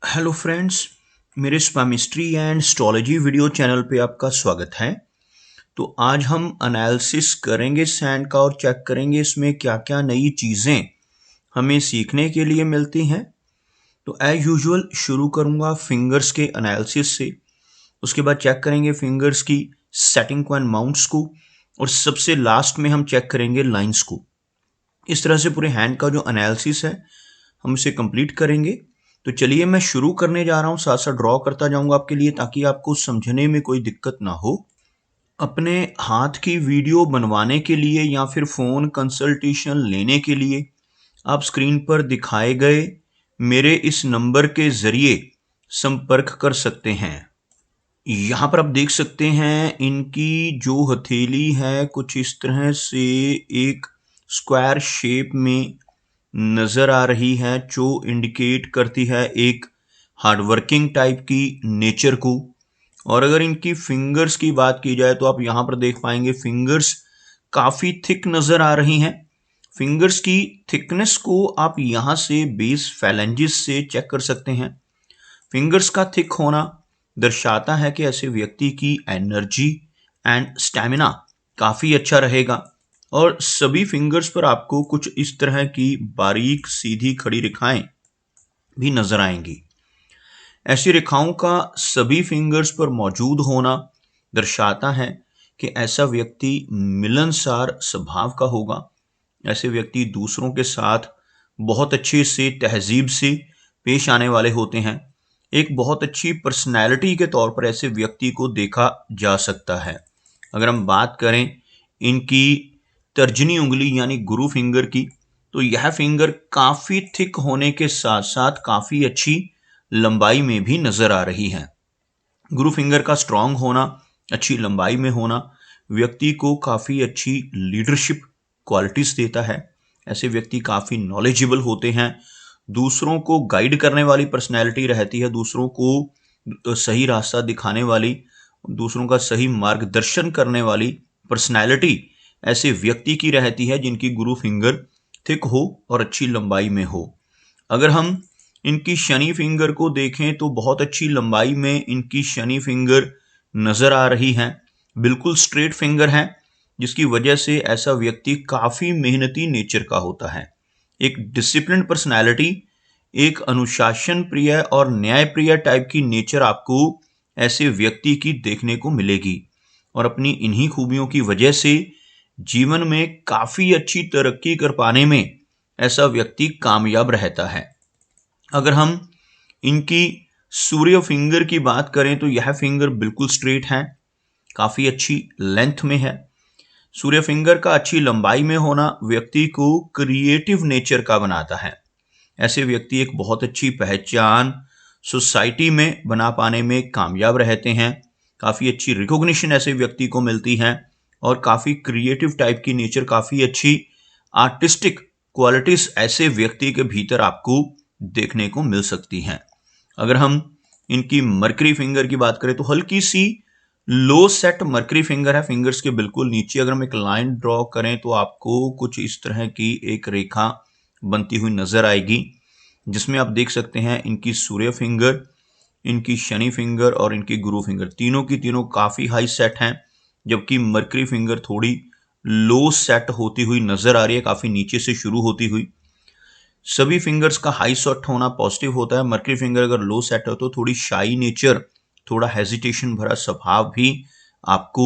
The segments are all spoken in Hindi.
हेलो फ्रेंड्स, मेरे स्पामिस्ट्री एंड एस्ट्रोलॉजी वीडियो चैनल पे आपका स्वागत है। तो आज हम एनालिसिस करेंगे सैंड का और चेक करेंगे इसमें क्या क्या नई चीज़ें हमें सीखने के लिए मिलती हैं। तो एज यूजुअल शुरू करूँगा फिंगर्स के एनालिसिस से। उसके बाद चेक करेंगे फिंगर्स की सेटिंग को एंड माउंट्स को, और सबसे लास्ट में हम चेक करेंगे लाइंस को। इस तरह से पूरे हैंड का जो एनालिसिस है हम इसे कंप्लीट करेंगे। तो चलिए मैं शुरू करने जा रहा हूँ, साथ साथ ड्रॉ करता जाऊंगा आपके लिए ताकि आपको समझने में कोई दिक्कत ना हो। अपने हाथ की वीडियो बनवाने के लिए या फिर फ़ोन कंसल्टेशन लेने के लिए आप स्क्रीन पर दिखाए गए मेरे इस नंबर के ज़रिए संपर्क कर सकते हैं। यहाँ पर आप देख सकते हैं इनकी जो हथेली है कुछ इस तरह से एक स्क्वायर शेप में नज़र आ रही है, जो इंडिकेट करती है एक हार्डवर्किंग टाइप की नेचर को। और अगर इनकी फिंगर्स की बात की जाए तो आप यहाँ पर देख पाएंगे फिंगर्स काफ़ी थिक नज़र आ रही हैं। फिंगर्स की थिकनेस को आप यहाँ से बेस फैलेंजिस से चेक कर सकते हैं। फिंगर्स का थिक होना दर्शाता है कि ऐसे व्यक्ति की एनर्जी एंड स्टैमिना काफ़ी अच्छा रहेगा। और सभी फिंगर्स पर आपको कुछ इस तरह की बारीक सीधी खड़ी रेखाएं भी नजर आएंगी। ऐसी रेखाओं का सभी फिंगर्स पर मौजूद होना दर्शाता है कि ऐसा व्यक्ति मिलनसार स्वभाव का होगा। ऐसे व्यक्ति दूसरों के साथ बहुत अच्छे से तहजीब से पेश आने वाले होते हैं। एक बहुत अच्छी पर्सनैलिटी के तौर पर ऐसे व्यक्ति को देखा जा सकता है। अगर हम बात करें इनकी तर्जनी उंगली यानी गुरु फिंगर की, तो यह फिंगर काफ़ी थिक होने के साथ साथ काफ़ी अच्छी लंबाई में भी नज़र आ रही है। गुरु फिंगर का स्ट्रांग होना, अच्छी लंबाई में होना व्यक्ति को काफ़ी अच्छी लीडरशिप क्वालिटीज़ देता है। ऐसे व्यक्ति काफ़ी नॉलेजेबल होते हैं, दूसरों को गाइड करने वाली पर्सनैलिटी रहती है, दूसरों को सही रास्ता दिखाने वाली, दूसरों का सही मार्गदर्शन करने वाली पर्सनैलिटी ऐसे व्यक्ति की रहती है जिनकी गुरु फिंगर थिक हो और अच्छी लंबाई में हो। अगर हम इनकी शनि फिंगर को देखें तो बहुत अच्छी लंबाई में इनकी शनि फिंगर नज़र आ रही है। बिल्कुल स्ट्रेट फिंगर है, जिसकी वजह से ऐसा व्यक्ति काफ़ी मेहनती नेचर का होता है। एक डिसिप्लिन पर्सनैलिटी, एक अनुशासन प्रिय और न्याय प्रिय टाइप की नेचर आपको ऐसे व्यक्ति की देखने को मिलेगी। और अपनी इन्हीं खूबियों की वजह से जीवन में काफ़ी अच्छी तरक्की कर पाने में ऐसा व्यक्ति कामयाब रहता है। अगर हम इनकी सूर्य फिंगर की बात करें तो यह फिंगर बिल्कुल स्ट्रेट है, काफ़ी अच्छी लेंथ में है। सूर्य फिंगर का अच्छी लंबाई में होना व्यक्ति को क्रिएटिव नेचर का बनाता है। ऐसे व्यक्ति एक बहुत अच्छी पहचान सोसाइटी में बना पाने में कामयाब रहते हैं। काफ़ी अच्छी रिकॉग्निशन ऐसे व्यक्ति को मिलती है और काफ़ी क्रिएटिव टाइप की नेचर, काफ़ी अच्छी आर्टिस्टिक क्वालिटीज़ ऐसे व्यक्ति के भीतर आपको देखने को मिल सकती हैं। अगर हम इनकी मर्करी फिंगर की बात करें तो हल्की सी लो सेट मर्करी फिंगर है। फिंगर्स के बिल्कुल नीचे अगर हम एक लाइन ड्रॉ करें तो आपको कुछ इस तरह की एक रेखा बनती हुई नजर आएगी, जिसमें आप देख सकते हैं इनकी सूर्य फिंगर, इनकी शनि फिंगर और इनकी गुरु फिंगर तीनों की तीनों काफ़ी हाई सेट हैं, जबकि मर्करी फिंगर थोड़ी लो सेट होती हुई नजर आ रही है, काफ़ी नीचे से शुरू होती हुई। सभी फिंगर्स का हाई सेट होना पॉजिटिव होता है। मर्करी फिंगर अगर लो सेट हो तो थोड़ी शाई नेचर, थोड़ा हेजिटेशन भरा स्वभाव भी आपको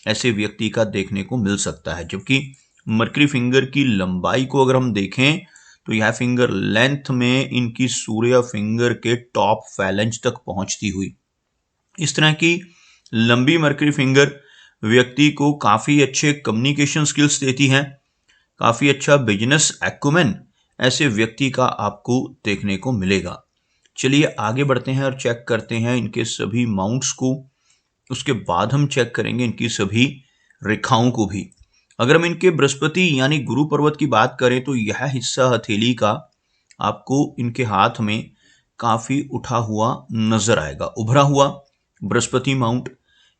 ऐसे व्यक्ति का देखने को मिल सकता है। जबकि मर्करी फिंगर की लंबाई को अगर हम देखें तो यह फिंगर लेंथ में इनकी सूर्य फिंगर के टॉप फैलेंज तक पहुंचती हुई। इस तरह की लंबी मर्करी फिंगर व्यक्ति को काफ़ी अच्छे कम्युनिकेशन स्किल्स देती हैं, काफ़ी अच्छा बिजनेस एक्यूमेन ऐसे व्यक्ति का आपको देखने को मिलेगा। चलिए आगे बढ़ते हैं और चेक करते हैं इनके सभी माउंट्स को। उसके बाद हम चेक करेंगे इनकी सभी रेखाओं को भी। अगर हम इनके बृहस्पति यानी गुरु पर्वत की बात करें तो यह हिस्सा हथेली का आपको इनके हाथ में काफ़ी उठा हुआ नजर आएगा, उभरा हुआ बृहस्पति माउंट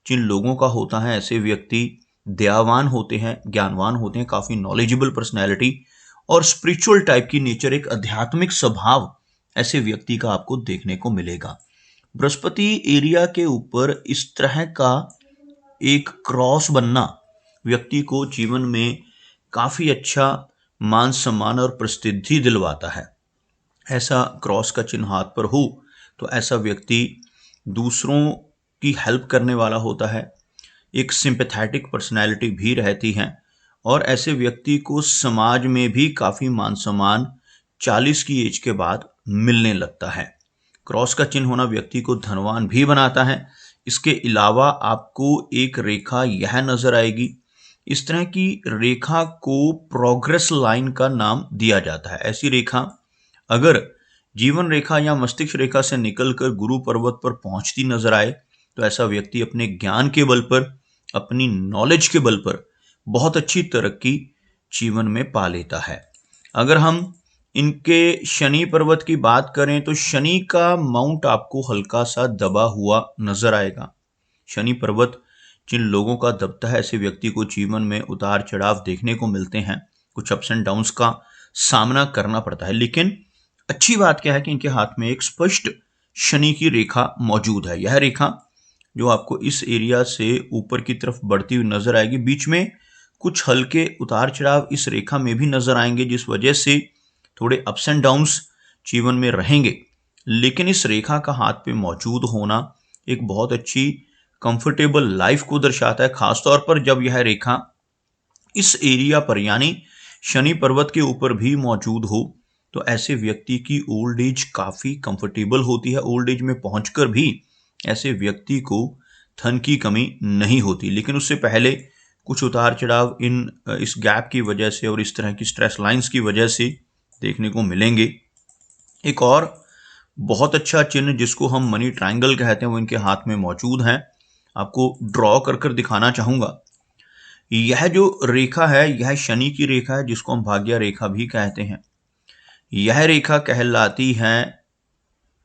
जिन लोगों का होता है ऐसे व्यक्ति दयावान होते हैं, ज्ञानवान होते हैं, काफ़ी नॉलेजेबल पर्सनैलिटी और स्पिरिचुअल टाइप की नेचर, एक आध्यात्मिक स्वभाव ऐसे व्यक्ति का आपको देखने को मिलेगा। बृहस्पति एरिया के ऊपर इस तरह का एक क्रॉस बनना व्यक्ति को जीवन में काफी अच्छा मान सम्मान और प्रसिद्धि दिलवाता है। ऐसा क्रॉस का चिन्ह हाथ पर हो तो ऐसा व्यक्ति दूसरों की हेल्प करने वाला होता है, एक सिंपैथेटिक पर्सनैलिटी भी रहती है और ऐसे व्यक्ति को समाज में भी काफी मान सम्मान 40 की एज के बाद मिलने लगता है। क्रॉस का चिन्ह होना व्यक्ति को धनवान भी बनाता है। इसके अलावा आपको एक रेखा यह नजर आएगी। इस तरह की रेखा को प्रोग्रेस लाइन का नाम दिया जाता है। ऐसी रेखा अगर जीवन रेखा या मस्तिष्क रेखा से निकलकर गुरु पर्वत पर पहुंचती नजर आए तो ऐसा व्यक्ति अपने ज्ञान के बल पर, अपनी नॉलेज के बल पर बहुत अच्छी तरक्की जीवन में पा लेता है। अगर हम इनके शनि पर्वत की बात करें तो शनि का माउंट आपको हल्का सा दबा हुआ नजर आएगा। शनि पर्वत जिन लोगों का दबता है ऐसे व्यक्ति को जीवन में उतार चढ़ाव देखने को मिलते हैं, कुछ अप्स एंड डाउन्स का सामना करना पड़ता है। लेकिन अच्छी बात क्या है कि इनके हाथ में एक स्पष्ट शनि की रेखा मौजूद है। यह रेखा जो आपको इस एरिया से ऊपर की तरफ बढ़ती हुई नजर आएगी, बीच में कुछ हल्के उतार चढ़ाव इस रेखा में भी नजर आएंगे जिस वजह से थोड़े अप्स एंड डाउन्स जीवन में रहेंगे। लेकिन इस रेखा का हाथ पे मौजूद होना एक बहुत अच्छी कंफर्टेबल लाइफ को दर्शाता है, खासतौर पर जब यह रेखा इस एरिया पर यानी शनि पर्वत के ऊपर भी मौजूद हो तो ऐसे व्यक्ति की ओल्ड एज काफी कंफर्टेबल होती है। ओल्ड एज में पहुंचकर भी ऐसे व्यक्ति को धन की कमी नहीं होती, लेकिन उससे पहले कुछ उतार चढ़ाव इस गैप की वजह से और इस तरह की स्ट्रेस लाइंस की वजह से देखने को मिलेंगे। एक और बहुत अच्छा चिन्ह जिसको हम मनी ट्रायंगल कहते हैं वो इनके हाथ में मौजूद है। आपको ड्रॉ कर दिखाना चाहूंगा। यह जो रेखा है यह शनि की रेखा है जिसको हम भाग्य रेखा भी कहते हैं। यह रेखा कहलाती है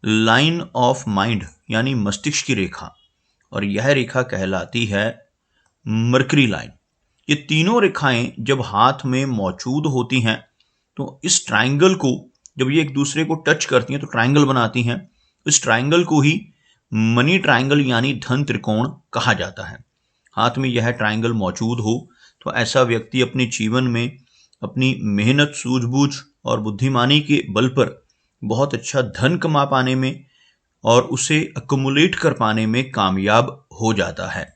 लाइन ऑफ माइंड यानी मस्तिष्क की रेखा, और यह रेखा कहलाती है मरकरी लाइन। ये तीनों रेखाएं जब हाथ में मौजूद होती हैं तो इस ट्रायंगल को जब ये एक दूसरे को टच करती हैं तो ट्रायंगल बनाती हैं। इस ट्रायंगल को ही मनी ट्रायंगल यानी धन त्रिकोण कहा जाता है। हाथ में यह ट्रायंगल मौजूद हो तो ऐसा व्यक्ति अपने जीवन में अपनी मेहनत, सूझबूझ और बुद्धिमानी के बल पर बहुत अच्छा धन कमा पाने में और उसे अक्मुलेट कर पाने में कामयाब हो जाता है।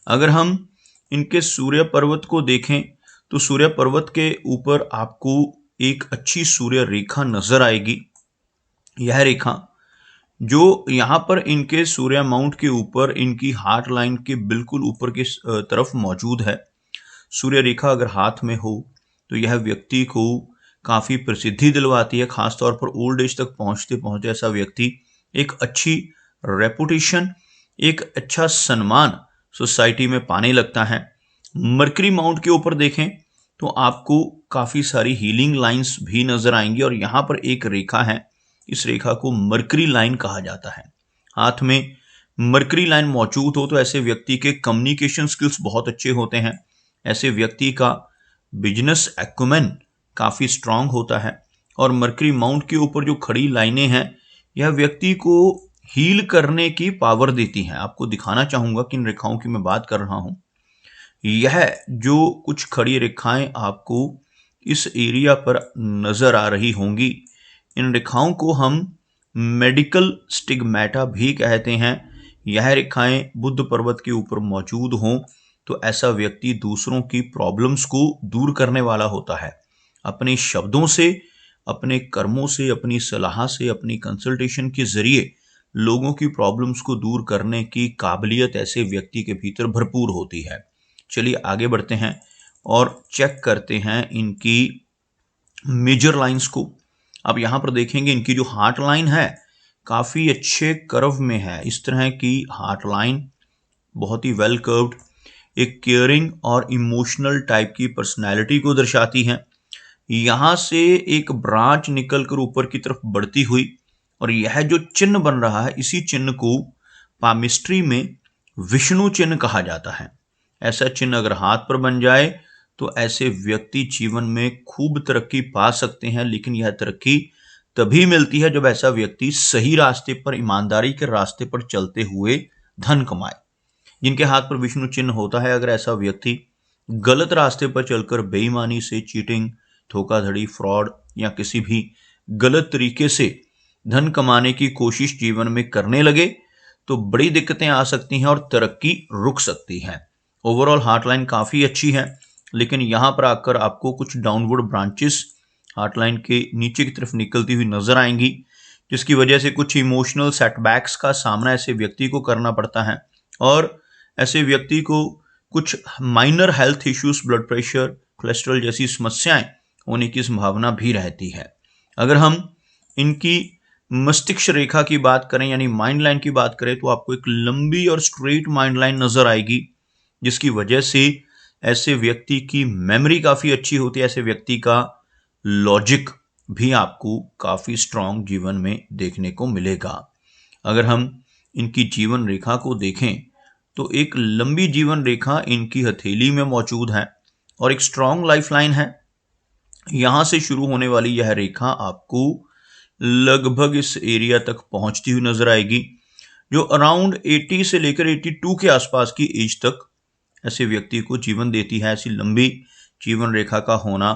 अगर हम इनके सूर्य पर्वत को देखें तो सूर्य पर्वत के ऊपर आपको एक अच्छी सूर्य रेखा नजर आएगी। यह रेखा जो यहाँ पर इनके सूर्य माउंट के ऊपर इनकी हार्ट लाइन के बिल्कुल ऊपर की तरफ मौजूद है। सूर्य रेखा अगर हाथ में हो तो यह व्यक्ति को काफी प्रसिद्धि दिलवाती है। खासतौर पर ओल्ड एज तक पहुंचते पहुंचते ऐसा व्यक्ति एक अच्छी रेपुटेशन, एक अच्छा सम्मान सोसाइटी में पाने लगता है। मरकरी माउंट के ऊपर देखें तो आपको काफी सारी हीलिंग लाइंस भी नजर आएंगी और यहाँ पर एक रेखा है, इस रेखा को मरकरी लाइन कहा जाता है। हाथ में मरकरी लाइन मौजूद हो तो ऐसे व्यक्ति के कम्युनिकेशन स्किल्स बहुत अच्छे होते हैं। ऐसे व्यक्ति का बिजनेस एक्यूमेन काफी स्ट्रांग होता है और मरकरी माउंट के ऊपर जो खड़ी लाइनें हैं यह व्यक्ति को हील करने की पावर देती हैं। आपको दिखाना चाहूंगा किन रेखाओं की मैं बात कर रहा हूं। यह जो कुछ खड़ी रेखाएं आपको इस एरिया पर नजर आ रही होंगी, इन रेखाओं को हम मेडिकल स्टिग्मेटा भी कहते हैं। यह रेखाएं बुद्ध पर्वत के ऊपर मौजूद हों तो ऐसा व्यक्ति दूसरों की प्रॉब्लम्स को दूर करने वाला होता है। अपने शब्दों से, अपने कर्मों से, अपनी सलाह से, अपनी कंसल्टेशन के जरिए लोगों की प्रॉब्लम्स को दूर करने की काबिलियत ऐसे व्यक्ति के भीतर भरपूर होती है। चलिए आगे बढ़ते हैं और चेक करते हैं इनकी मेजर लाइंस को। अब यहां पर देखेंगे इनकी जो हार्ट लाइन है काफी अच्छे कर्व में है। इस तरह की हार्ट लाइन बहुत ही वेल कर्व्ड, एक केयरिंग और इमोशनल टाइप की पर्सनैलिटी को दर्शाती है। यहां से एक ब्रांच निकलकर ऊपर की तरफ बढ़ती हुई, और यह जो चिन्ह बन रहा है इसी चिन्ह को पामिस्ट्री में विष्णु चिन्ह कहा जाता है। ऐसा चिन्ह अगर हाथ पर बन जाए तो ऐसे व्यक्ति जीवन में खूब तरक्की पा सकते हैं, लेकिन यह तरक्की तभी मिलती है जब ऐसा व्यक्ति सही रास्ते पर, ईमानदारी के रास्ते पर चलते हुए धन कमाए। जिनके हाथ पर विष्णु चिन्ह होता है, अगर ऐसा व्यक्ति गलत रास्ते पर चलकर बेईमानी से, चीटिंग, धोखाधड़ी, फ्रॉड या किसी भी गलत तरीके से धन कमाने की कोशिश जीवन में करने लगे तो बड़ी दिक्कतें आ सकती हैं और तरक्की रुक सकती है। ओवरऑल हार्टलाइन काफी अच्छी है, लेकिन यहां पर आकर आपको कुछ डाउनवर्ड ब्रांचेस हार्टलाइन के नीचे की तरफ निकलती हुई नजर आएंगी, जिसकी वजह से कुछ इमोशनल सेटबैक्स का सामना ऐसे व्यक्ति को करना पड़ता है और ऐसे व्यक्ति को कुछ minor health issues, blood pressure, cholesterol जैसी समस्याएं होने की संभावना भी रहती है। अगर हम इनकी मस्तिष्क रेखा की बात करें यानी माइंड लाइन की बात करें तो आपको एक लंबी और स्ट्रेट माइंड लाइन नजर आएगी, जिसकी वजह से ऐसे व्यक्ति की मेमोरी काफी अच्छी होती है, ऐसे व्यक्ति का लॉजिक भी आपको काफी स्ट्रांग जीवन में देखने को मिलेगा। अगर हम इनकी जीवन रेखा को देखें तो एक लंबी जीवन रेखा इनकी हथेली में मौजूद है और एक स्ट्रांग लाइफ लाइन है। यहां से शुरू होने वाली यह रेखा आपको लगभग इस एरिया तक पहुंचती हुई नजर आएगी, जो अराउंड 80 से लेकर 82 के आसपास की एज तक ऐसे व्यक्ति को जीवन देती है। ऐसी लंबी जीवन रेखा का होना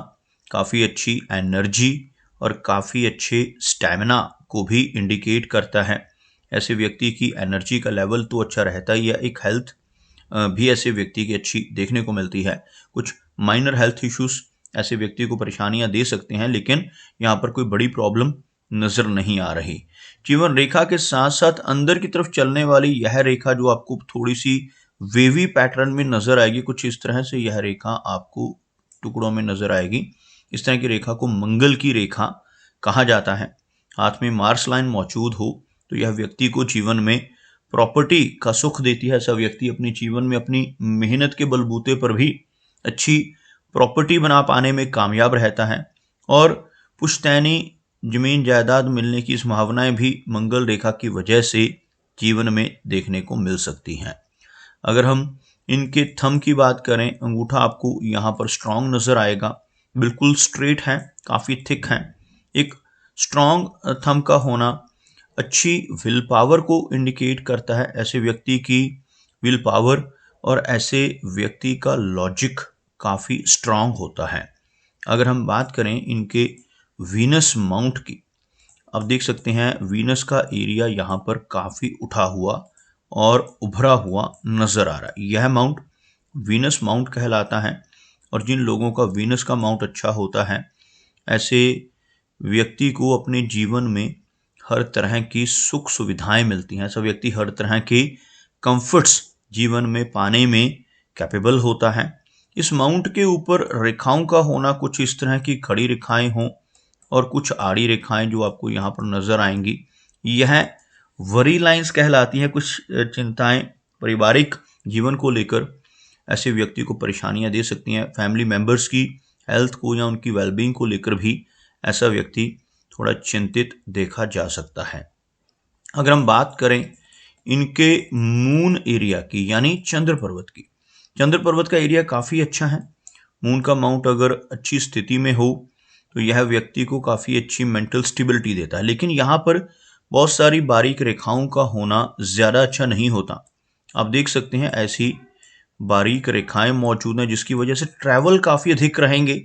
काफी अच्छी एनर्जी और काफी अच्छे स्टैमिना को भी इंडिकेट करता है। ऐसे व्यक्ति की एनर्जी का लेवल तो अच्छा रहता ही है, एक हेल्थ भी ऐसे व्यक्ति की अच्छी देखने को मिलती है। कुछ माइनर हेल्थ इश्यूज ऐसे व्यक्ति को परेशानियां दे सकते हैं, लेकिन यहाँ पर कोई बड़ी प्रॉब्लम नजर नहीं आ रही। जीवन रेखा के साथ साथ अंदर की तरफ चलने वाली यह रेखा जो आपको थोड़ी सी वेवी पैटर्न में नजर आएगी, कुछ इस तरह से यह रेखा आपको टुकड़ों में नजर आएगी। इस तरह की रेखा को मंगल की रेखा कहा जाता है। हाथ में मार्स लाइन मौजूद हो तो यह व्यक्ति को जीवन में प्रॉपर्टी का सुख देती है। ऐसा व्यक्ति अपने जीवन में अपनी मेहनत के बलबूते पर भी अच्छी प्रॉपर्टी बना पाने में कामयाब रहता है और पुश्तैनी जमीन जायदाद मिलने की संभावनाएं भी मंगल रेखा की वजह से जीवन में देखने को मिल सकती हैं। अगर हम इनके थंब की बात करें, अंगूठा आपको यहाँ पर स्ट्रांग नजर आएगा, बिल्कुल स्ट्रेट है, काफी थिक है। एक स्ट्रांग थंब का होना अच्छी विल पावर को इंडिकेट करता है। ऐसे व्यक्ति की विल पावर और ऐसे व्यक्ति का लॉजिक काफी स्ट्रांग होता है। अगर हम बात करें इनके वीनस माउंट की, आप देख सकते हैं वीनस का एरिया यहाँ पर काफी उठा हुआ और उभरा हुआ नजर आ रहा है। यह माउंट वीनस माउंट कहलाता है और जिन लोगों का वीनस का माउंट अच्छा होता है, ऐसे व्यक्ति को अपने जीवन में हर तरह की सुख सुविधाएं मिलती हैं। ऐसा व्यक्ति हर तरह के कंफर्ट्स जीवन में पाने में कैपेबल होता है। इस माउंट के ऊपर रेखाओं का होना, कुछ इस तरह की खड़ी रेखाएं हों और कुछ आड़ी रेखाएं जो आपको यहाँ पर नजर आएंगी, यह वरी लाइंस कहलाती हैं। कुछ चिंताएं पारिवारिक जीवन को लेकर ऐसे व्यक्ति को परेशानियां दे सकती हैं। फैमिली मेंबर्स की हेल्थ को या उनकी वेलबींग को लेकर भी ऐसा व्यक्ति थोड़ा चिंतित देखा जा सकता है। अगर हम बात करें इनके मून एरिया की यानी चंद्र पर्वत की, चंद्र पर्वत का एरिया काफी अच्छा है। मून का माउंट अगर अच्छी स्थिति में हो तो यह व्यक्ति को काफी अच्छी मेंटल स्टेबिलिटी देता है, लेकिन यहाँ पर बहुत सारी बारीक रेखाओं का होना ज्यादा अच्छा नहीं होता। आप देख सकते हैं ऐसी बारीक रेखाएं मौजूद हैं, जिसकी वजह से ट्रैवल काफी अधिक रहेंगे।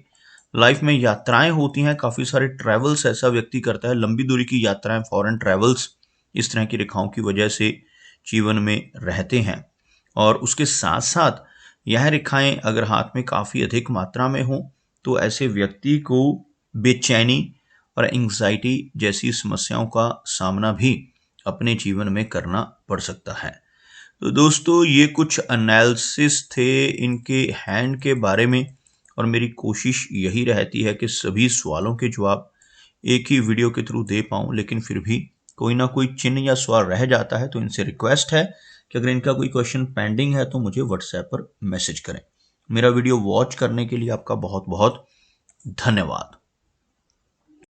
लाइफ में यात्राएं होती हैं, काफी सारे ट्रैवल्स ऐसा व्यक्ति करता है, लंबी दूरी की यात्राएं, फॉरेन ट्रैवल्स इस तरह की रेखाओं की वजह से जीवन में रहते हैं। और उसके साथ साथ यह रेखाएं अगर हाथ में काफी अधिक मात्रा में हो तो ऐसे व्यक्ति को बेचैनी और एंग्जाइटी जैसी समस्याओं का सामना भी अपने जीवन में करना पड़ सकता है। तो दोस्तों, ये कुछ एनालिसिस थे इनके हैंड के बारे में और मेरी कोशिश यही रहती है कि सभी सवालों के जवाब एक ही वीडियो के थ्रू दे पाऊं, लेकिन फिर भी कोई ना कोई चिन्ह या सवाल रह जाता है तो इनसे रिक्वेस्ट है कि अगर इनका कोई क्वेश्चन पेंडिंग है तो मुझे व्हाट्सएप पर मैसेज करें। मेरा वीडियो वॉच करने के लिए आपका बहुत बहुत धन्यवाद।